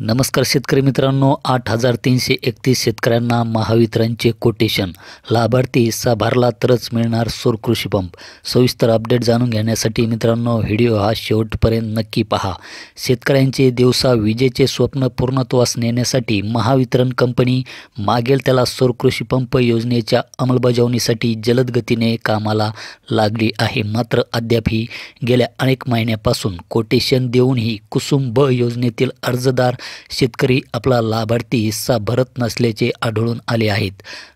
नमस्कार शेतकरी मित्रांनो, 8,331 शेतकऱ्यांना महावितरणचे कोटेशन. लाभार्थी हिस्सा भरला तरच मिळणार सौर कृषी पंप. सविस्तर अपडेट जाणून घेण्यासाठी मित्रांनो व्हिडिओ हा शेवटपर्यंत नक्की पहा. शेतकऱ्यांचे दिवसा विजेचे स्वप्न पूर्णत्वास नेण्यासाठी महावितरण कंपनी मागेल त्याला सौर कृषी पंप योजनेच्या अंमलबजावणीसाठी जलद गतीने कामाला लागली आहे. मात्र अद्यापही गेल्या अनेक महिन्यापासून कोटेशन देऊनही कुसुम ब योजनेतील अर्जदार शेतकरी आपला लाभार्थी हिस्सा भरत नसल्याचे आढळून आले आहेत.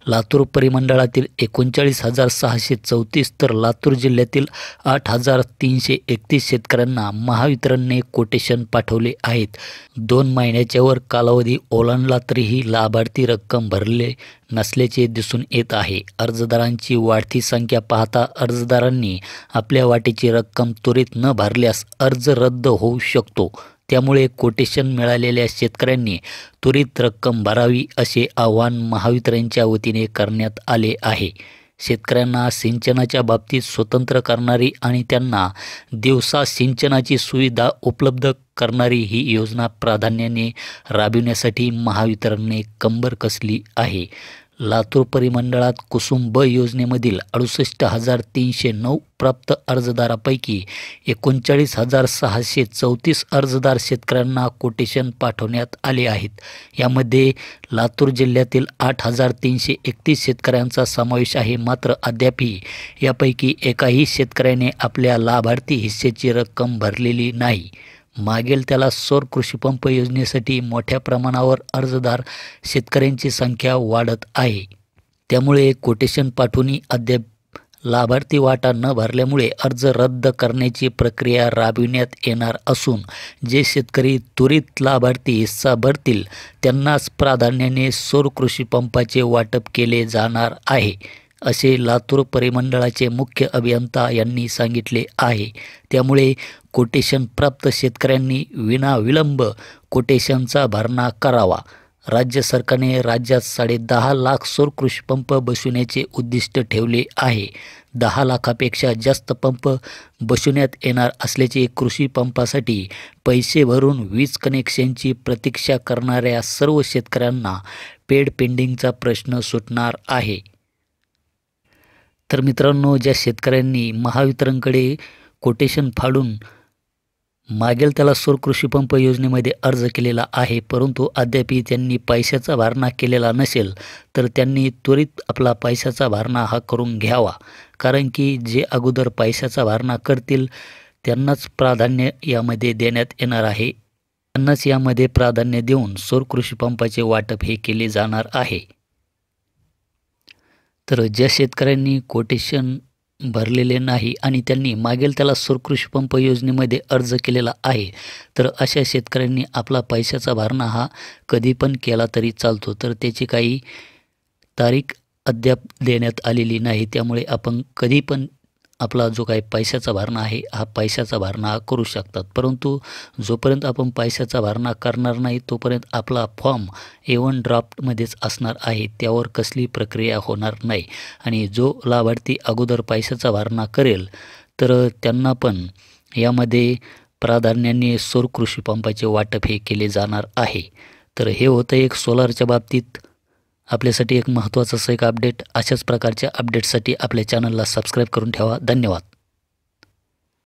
लातूर परिमंडळातील 39,634 तर लातूर जिल्ह्यातील 8,331 शेतकऱ्यांना महावितरणने कोटेशन पाठवले आहेत. 2 महिन्याच्या वर कालावधी ओलांडला तरीही लाभार्थी रक्कम भरले नसल्याचे दिसून येत आहे. अर्जदारांची वाढती संख्या पाहता अर्जदारांनी आपल्या वाटेची रक्कम त्वरित न भरल्यास अर्ज रद्द होऊ शकतो. त्यामुळे कोटेशन मिळालेल्या शेतकऱ्यांनी त्वरित रक्कम भरावी असे आवाहन महावितरणच्या वतीने करण्यात आले आहे. शेतकऱ्यांना सिंचनाच्या बाबतीत स्वतंत्र करणारी आणि त्यांना दिवसा सिंचनाची सुविधा उपलब्ध करणारी ही योजना प्राधान्याने राबविण्यासाठी महावितरणने कंबर कसली आहे. लातूर परिमंडळात कुसुम ब योजनेमधील 68,309 प्राप्त अर्जदारापैकी 39,634 अर्जदार शेतकऱ्यांना कोटेशन पाठवण्यात आले आहेत. यामध्ये लातूर जिल्ह्यातील 8,331 शेतकऱ्यांचा समावेश आहे. मात्र अद्यापही यापैकी एकाही शेतकऱ्याने आपल्या लाभार्थी हिस्सेची रक्कम भरलेली नाही. मागेल त्याला सौर कृषी पंप योजनेसाठी मोठ्या प्रमाणावर अर्जदार शेतकऱ्यांची संख्या वाढत आहे. त्यामुळे कोटेशन पाठवूनही अद्याप लाभार्थी वाटा न भरल्यामुळे अर्ज रद्द करण्याची प्रक्रिया राबविण्यात येणार असून जे शेतकरी त्वरित लाभार्थी हिस्सा भरतील त्यांनाच प्राधान्याने सौर कृषी पंपाचे वाटप केले जाणार आहे, असे लातूर परिमंडळाचे मुख्य अभियंता यांनी सांगितले आहे. त्यामुळे कोटेशन प्राप्त शेतकऱ्यांनी विनाविलंब कोटेशनचा भरणा करावा. राज्य सरकारने राज्यात 10.5 लाख सौर कृषी पंप बसविण्याचे उद्दिष्ट ठेवले आहे. 10 लाखापेक्षा जास्त पंप बसविण्यात येणार असल्याचे कृषी पंपासाठी पैसे भरून वीज कनेक्शनची प्रतीक्षा करणाऱ्या सर्व शेतकऱ्यांना पेड पेंडिंगचा प्रश्न सुटणार आहे. तर मित्रांनो, ज्या शेतकऱ्यांनी महावितरणकडे कोटेशन फाडून मागेल त्याला सौर कृषी पंप योजनेमध्ये अर्ज केलेला आहे, परंतु अद्यापही त्यांनी पैशाचा भरणा केलेला नसेल तर त्यांनी त्वरित आपला पैशाचा भरणा हा करून घ्यावा. कारण की जे अगोदर पैशाचा भरणा करतील त्यांनाच प्राधान्य यामध्ये देण्यात येणार आहे. त्यांनाच यामध्ये प्राधान्य देऊन सौर कृषी पंपाचे वाटप हे केले जाणार आहे. तर ज्या शेतकऱ्यांनी कोटेशन भरलेले नाही आणि त्यांनी मागेल त्याला सौर कृषी पंप योजनेमध्ये अर्ज केलेला आहे, तर अशा शेतकऱ्यांनी आपला पैशाचा भरणा हा कधी पण केला तरी चालतो. तर त्याची काही तारीख अद्याप देण्यात आलेली नाही. त्यामुळे आपण कधी पण आपला जो काही पैशाचा भरणा आहे हा पैशाचा भरणा करू शकतात. परंतु जोपर्यंत आपण पैशाचा भरणा करणार नाही तोपर्यंत आपला फॉर्म A1 ड्राफ्टमध्येच असणार आहे. त्यावर कसली प्रक्रिया होणार नाही. आणि जो लाभार्थी अगोदर पैशाचा भरणा करेल तर त्यांना पण यामध्ये प्राधान्याने सौर कृषी पंपाचे वाटप हे केले जाणार आहे. तर हे होतं एक सोलारच्या बाबतीत आपल्यासाठी एक महत्त्वाचं असं एक अपडेट. अशाच प्रकारच्या अपडेटसाठी आपल्या चॅनलला सबस्क्राईब करून ठेवा. धन्यवाद.